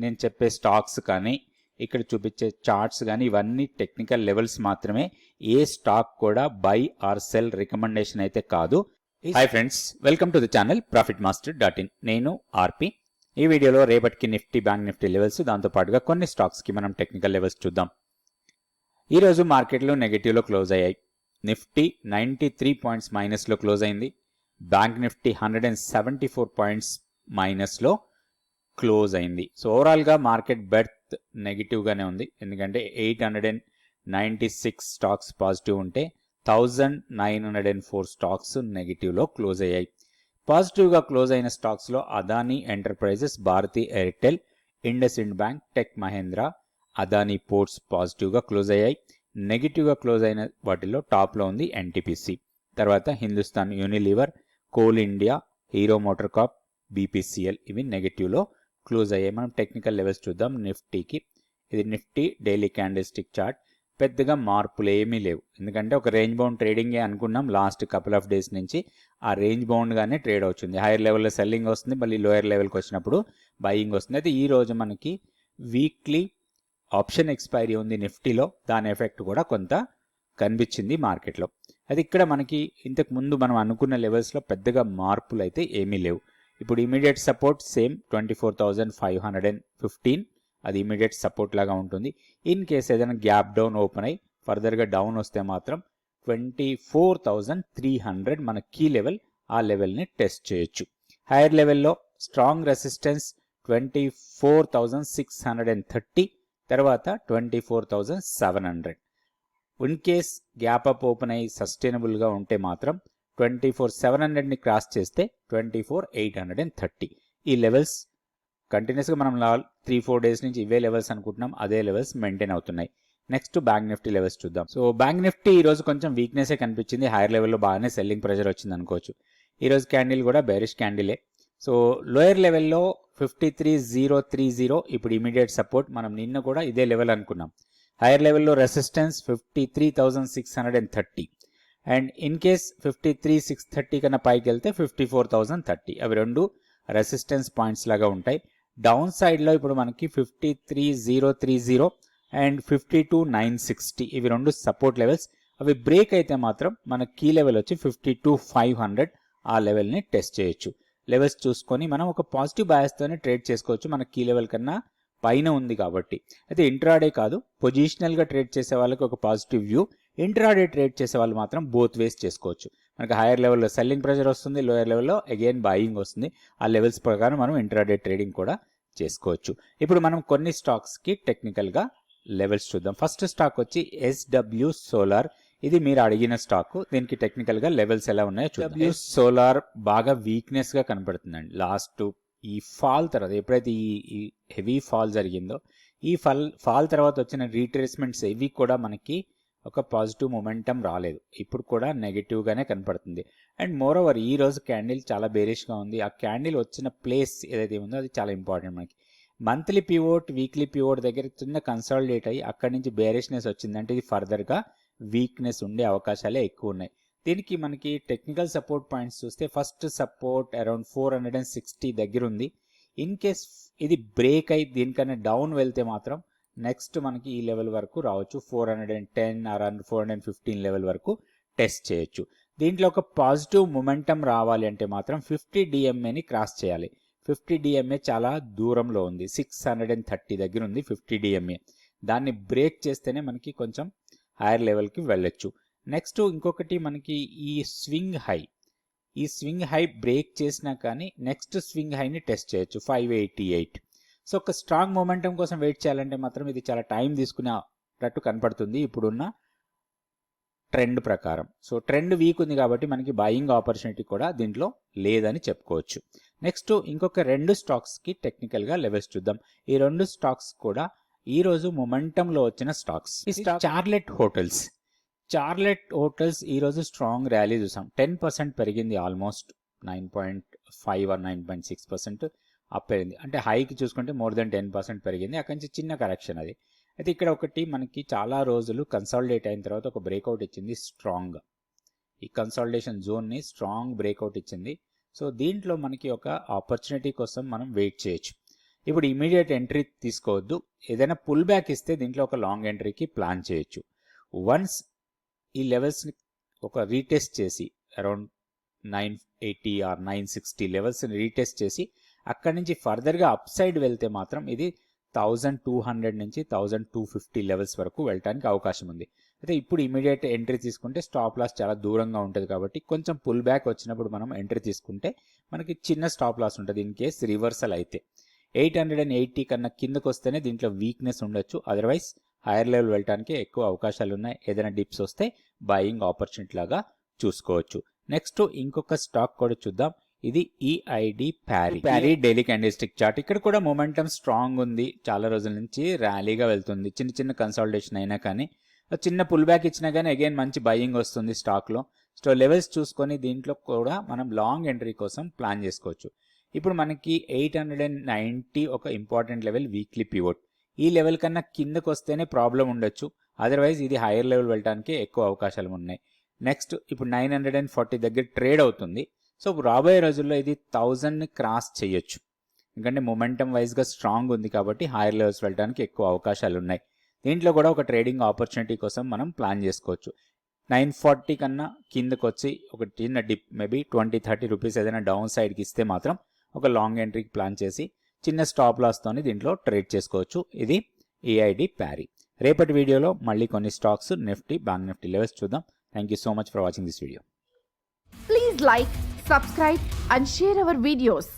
నేను చెప్పే స్టాక్స్ కానీ ఇక్కడ చూపించే చార్ట్స్ కానీ ఇవన్నీ టెక్నికల్ లెవెల్స్ మాత్రమే. ఏ స్టాక్ కూడా బై ఆర్ సెల్ రికమెండేషన్ అయితే కాదు. Hi friends, welcome to the channel profitmaster.in. నేను ఆర్పి. ఈ వీడియోలో రేపటికి నిఫ్టీ, బ్యాంక్ నిఫ్టీ లెవెల్స్, దాంతోపాటుగా కొన్ని స్టాక్స్కి మనం టెక్నికల్ లెవెల్స్ చూద్దాం. ఈరోజు మార్కెట్లో నెగటివ్లో క్లోజ్ అయ్యాయి. నిఫ్టీ 93 పాయింట్స్ మైనస్లో క్లోజ్ అయింది. బ్యాంక్ నిఫ్టీ 174 పాయింట్స్ మైనస్లో క్లోజ్ అయింది. సో ఓవరాల్గా మార్కెట్ బెర్త్ నెగిటివ్గానే ఉంది. ఎందుకంటే 896 స్టాక్స్ పాజిటివ్ ఉంటే 1904 స్టాక్స్ నెగిటివ్లో క్లోజ్ అయ్యాయి. పాజిటివ్గా క్లోజ్ అయిన స్టాక్స్లో Adani Enterprises, Bharti Airtel, IndusInd Bank, Tech Mahindra, Adani Ports పాజిటివ్గా క్లోజ్ అయ్యాయి. నెగిటివ్గా క్లోజ్ అయిన వాటిల్లో టాప్లో ఉంది ఎన్టీపీసీ. తర్వాత Hindustan Unilever, Coal India, Hero MotoCorp, BPCL ఇవి నెగిటివ్లో క్లోజ్ అయ్యాయి. మనం టెక్నికల్ లెవెల్స్ చూద్దాం. నిఫ్టీకి ఇది Nifty daily candle stick chart. పెద్దగా మార్పులు ఏమీ లేవు. ఎందుకంటే ఒక రేంజ్ బౌండ్ ట్రేడింగే అనుకున్నాం లాస్ట్ కపుల్ ఆఫ్ డేస్ నుంచి. ఆ రేంజ్ బౌండ్గానే ట్రేడ్ అవుతుంది. హైయర్ లెవెల్లో సెల్లింగ్ వస్తుంది, మళ్ళీ లోయర్ లెవెల్కి వచ్చినప్పుడు బయింగ్ వస్తుంది. అయితే ఈ రోజు మనకి వీక్లీ ఆప్షన్ ఎక్స్పైరీ ఉంది నిఫ్టీలో. దాని ఎఫెక్ట్ కూడా కొంత కనిపించింది మార్కెట్లో. అది ఇక్కడ మనకి ఇంతకు ముందు మనం అనుకున్న లెవెల్స్లో పెద్దగా మార్పులు అయితే ఏమీ లేవు. ఇప్పుడు ఇమీడియట్ సపోర్ట్ సేమ్ 24,515, అది ఇమీడియట్ సపోర్ట్ లాగా ఉంటుంది. ఇన్ కేస్ ఏదైనా గ్యాప్ డౌన్ ఓపెన్ అయ్యి ఫర్దర్గా డౌన్ వస్తే మాత్రం 24,300 మన కీ లెవెల్. ఆ లెవెల్ని టెస్ట్ చేయొచ్చు. హైయర్ లెవెల్లో స్ట్రాంగ్ రెసిస్టెన్స్ 24,630, తర్వాత 24,700. In case gap up open అయ్యి సస్టైనబుల్గా ఉంటే మాత్రం 24,700ని క్రాస్ చేస్తే 24,830. ఈ లెవెల్స్ కంటిన్యూస్గా మనం 3-4 డేస్ నుంచి ఇవే లెవెల్స్ అనుకుంటున్నాం. అదే లెవెల్స్ మెయింటైన్ అవుతున్నాయి. నెక్స్ట్ బ్యాంక్ నిఫ్టీ లెవెల్స్ చూద్దాం. సో బ్యాంక్ నిఫ్టీ ఈరోజు కొంచెం వీక్నెసే కనిపించింది. హైయర్ లెవెల్లో బాగానే సెల్లింగ్ ప్రెషర్ వచ్చింది అనుకోవచ్చు. ఈరోజు క్యాండిల్ కూడా బేరిష్ క్యాండిలే. సో లోయర్ లెవెల్లో 53,030 ఇప్పుడు ఇమీడియట్ సపోర్ట్. మనం నిన్న కూడా ఇదే లెవెల్ అనుకున్నాం. హైయర్ లెవెల్లో రెసిస్టెన్స్ 53,630 అండ్ ఇన్ కేస్ 53,630 కన్నా పైకి వెళ్తే 54,030. అవి రెండు రెసిస్టెన్స్ పాయింట్స్ లాగా ఉంటాయి. డౌన్ సైడ్లో ఇప్పుడు మనకి 53,030 అండ్ 52,960 ఇవి రెండు సపోర్ట్ లెవెల్స్. అవి బ్రేక్ అయితే మాత్రం మన కీ లెవెల్ వచ్చి 52,500. ఆ లెవెల్ని టెస్ట్ చేయొచ్చు. లెవెల్స్ చూసుకొని మనం ఒక పాజిటివ్ బయాస్తోనే ట్రేడ్ చేసుకోవచ్చు. మన కీ లెవెల్ కన్నా పైన ఉంది కాబట్టి. అయితే ఇంట్రాడే కాదు, పొజిషనల్గా ట్రేడ్ చేసే వాళ్ళకి ఒక పాజిటివ్ వ్యూ. ఇంట్రాడే ట్రేడ్ చేసే వాళ్ళు మాత్రం బోత్ వేస్ చేసుకోవచ్చు. మనకి హైయర్ లెవెల్లో సెల్లింగ్ ప్రెషర్ వస్తుంది, లోయర్ లెవెల్లో అగైన్ బయింగ్ వస్తుంది. ఆ లెవెల్స్ ప్రకారం మనం ఇంట్రాడే ట్రేడింగ్ కూడా చేసుకోవచ్చు. ఇప్పుడు మనం కొన్ని స్టాక్స్కి టెక్నికల్గా లెవెల్స్ చూద్దాం. ఫస్ట్ స్టాక్ వచ్చి SW సోలార్. ఇది మీరు అడిగిన స్టాక్. దీనికి టెక్నికల్గా లెవెల్స్ ఎలా ఉన్నాయో చూద్దాం. SW సోలార్ బాగా వీక్నెస్గా కనపడుతుందండి. లాస్ట్ ఈ ఫాల్ తర్వాత ఎప్పుడైతే ఈ హెవీ ఫాల్ జరిగిందో, ఈ ఫాల్ తర్వాత వచ్చిన రీట్రేస్మెంట్స్ ఇవి కూడా మనకి ఒక పాజిటివ్ మొమెంటం రాలేదు. ఇప్పుడు కూడా నెగిటివ్గానే కనపడుతుంది. అండ్ మోర్ ఓవర్ ఈ రోజు క్యాండిల్ చాలా బేరిష్గా ఉంది. ఆ క్యాండిల్ వచ్చిన ప్లేస్ ఏదైతే ఉందో అది చాలా ఇంపార్టెంట్ మనకి. మంత్లీ పివోట్, వీక్లీ పివోట్ దగ్గర చిన్న కన్సాలిడేట్ అయ్యి అక్కడి నుంచి బేరిష్నెస్ వచ్చిందంటే ఇది ఫర్దర్గా వీక్నెస్ ఉండే అవకాశాలే ఎక్కువ ఉన్నాయి. దీనికి మనకి టెక్నికల్ సపోర్ట్ పాయింట్స్ చూస్తే ఫస్ట్ సపోర్ట్ అరౌండ్ 460 దగ్గర ఉంది. ఇన్ కేస్ ఇది బ్రేక్ అయ్యి దీనికన్నా డౌన్ వెళ్తే మాత్రం నెక్స్ట్ మనకి ఈ లెవెల్ వరకు రావచ్చు. 410 అరౌండ్ 415 లెవెల్ వరకు టెస్ట్ చేయొచ్చు. దీంట్లో ఒక పాజిటివ్ మొమెంటం రావాలి అంటే మాత్రం 50 DMAని క్రాస్ చేయాలి. 50 DMA చాలా దూరంలో ఉంది. 630 దగ్గర ఉంది 50 DMA. దాన్ని బ్రేక్ చేస్తేనే మనకి కొంచెం హైయర్ లెవెల్కి వెళ్ళొచ్చు. నెక్స్ట్ ఇంకొకటి మనకి ఈ స్వింగ్ హై బ్రేక్ చేసినా కానీ నెక్స్ట్ స్వింగ్ హైని టెస్ట్ చేయొచ్చు 588. సో ఒక స్ట్రాంగ్ మొమెంటం కోసం వెయిట్ చేయాలంటే మాత్రం ఇది చాలా టైం తీసుకునేటట్టు కనపడుతుంది ఇప్పుడున్న ట్రెండ్ ప్రకారం. సో ట్రెండ్ వీక్ ఉంది కాబట్టి మనకి బయింగ్ ఆపర్చునిటీ కూడా దీంట్లో లేదని చెప్పుకోవచ్చు. నెక్స్ట్ ఇంకొక రెండు స్టాక్స్కి టెక్నికల్గా లెవెల్స్ చూద్దాం. ఈ రెండు స్టాక్స్ కూడా ఈరోజు మొమెంటంలో వచ్చిన స్టాక్స్. చార్లెట్ హోటల్స్ ఈరోజు స్ట్రాంగ్ ర్యాలీ చూసాం. 10% పెరిగింది, ఆల్మోస్ట్ 9.5 or 9.6% అప్ అయింది. అంటే హైకి చూసుకుంటే మోర్ దెన్ 10% పెరిగింది. అక్కడి నుంచి చిన్న కరెక్షన్ అది. అయితే ఇక్కడ ఒకటి మనకి చాలా రోజులు కన్సాలిడేట్ అయిన తర్వాత ఒక బ్రేక్అవుట్ ఇచ్చింది స్ట్రాంగ్. ఈ కన్సాలిడేషన్ జోన్ని స్ట్రాంగ్ బ్రేక్అవుట్ ఇచ్చింది. సో దీంట్లో మనకి ఒక ఆపర్చునిటీ కోసం మనం వెయిట్ చేయొచ్చు. ఇప్పుడు ఇమీడియట్ ఎంట్రీ తీసుకోవద్దు. ఏదైనా పుల్ బ్యాక్ ఇస్తే దీంట్లో ఒక లాంగ్ ఎంట్రీకి ప్లాన్ చేయొచ్చు. వన్స్ ఈ లెవెల్స్ని ఒక రీటెస్ట్ చేసి అరౌండ్ 980 ఆర్ 960 లెవెల్స్ని రీటెస్ట్ చేసి అక్కడి నుంచి ఫర్దర్గా అప్ సైడ్ వెళ్తే మాత్రం ఇది 1200 నుంచి 1250 లెవెల్స్ వరకు వెళ్ళడానికి అవకాశం ఉంది. అయితే ఇప్పుడు ఇమీడియట్ ఎంట్రీ తీసుకుంటే స్టాప్ లాస్ చాలా దూరంగా ఉంటుంది కాబట్టి కొంచెం పుల్ బ్యాక్ వచ్చినప్పుడు మనం ఎంట్రీ తీసుకుంటే మనకి చిన్న స్టాప్ లాస్ ఉంటుంది ఇన్ కేస్ రివర్సల్ అయితే. 880 కన్నా కిందకు వస్తేనే దీంట్లో వీక్నెస్ ఉండొచ్చు. అదర్వైజ్ హైయర్ లెవెల్ వెళ్ళడానికి ఎక్కువ అవకాశాలు ఉన్నాయి. ఏదైనా డిప్స్ వస్తే బయింగ్ ఆపర్చునిటీ లాగా చూసుకోవచ్చు. నెక్స్ట్ ఇంకొక స్టాక్ కూడా చూద్దాం. ఇది ఈఐడి ప్యారీ డైలీ క్యాండిల్స్టిక్ చార్ట్. ఇక్కడ కూడా మొమెంటం స్ట్రాంగ్ ఉంది. చాలా రోజుల నుంచి ర్యాలీగా వెళ్తుంది. చిన్న చిన్న కన్సాలిడేషన్ అయినా కానీ చిన్న పుల్ బ్యాక్ ఇచ్చినా కానీ అగైన్ మంచి బయింగ్ వస్తుంది స్టాక్లో. సో లెవెల్స్ చూసుకొని దీంట్లో కూడా మనం లాంగ్ ఎంట్రీ కోసం ప్లాన్ చేసుకోవచ్చు. ఇప్పుడు మనకి 890 ఒక ఇంపార్టెంట్ లెవెల్, వీక్లీ పివోట్. ఈ లెవెల్ కన్నా కిందకు వస్తేనే ప్రాబ్లం ఉండొచ్చు. అదర్వైజ్ ఇది హైయర్ లెవెల్ వెళ్ళడానికి ఎక్కువ అవకాశాలు ఉన్నాయి. నెక్స్ట్ ఇప్పుడు 940 దగ్గర ట్రేడ్ అవుతుంది. సో రాబోయే రోజుల్లో ఇది 1000ని క్రాస్ చేయొచ్చు. ఎందుకంటే మొమెంటం వైజ్గా స్ట్రాంగ్ ఉంది కాబట్టి హైయర్ లెవెల్స్ వెళ్ళడానికి ఎక్కువ అవకాశాలు ఉన్నాయి. దీంట్లో కూడా ఒక ట్రేడింగ్ ఆపర్చునిటీ కోసం మనం ప్లాన్ చేసుకోవచ్చు. 940 కన్నా కిందకు వచ్చి ఒక చిన్న డిప్ మేబీ 20-30 రూపీస్ ఏదైనా డౌన్ సైడ్కి ఇస్తే మాత్రం ఒక లాంగ్ ఎంట్రీకి ప్లాన్ చేసి చిన్న స్టాప్ లాస్తోని దీంట్లో ట్రేడ్ చేసుకోవచ్చు. ఇది ఈఐడి ప్యారీ. రేపటి వీడియోలో మళ్ళీ కొన్ని స్టాక్స్, నిఫ్టీ, బ్యాంక్ నిఫ్టీ లెవెల్స్ చూద్దాం. Thank you so much for watching this video. Please like, subscribe and share our videos.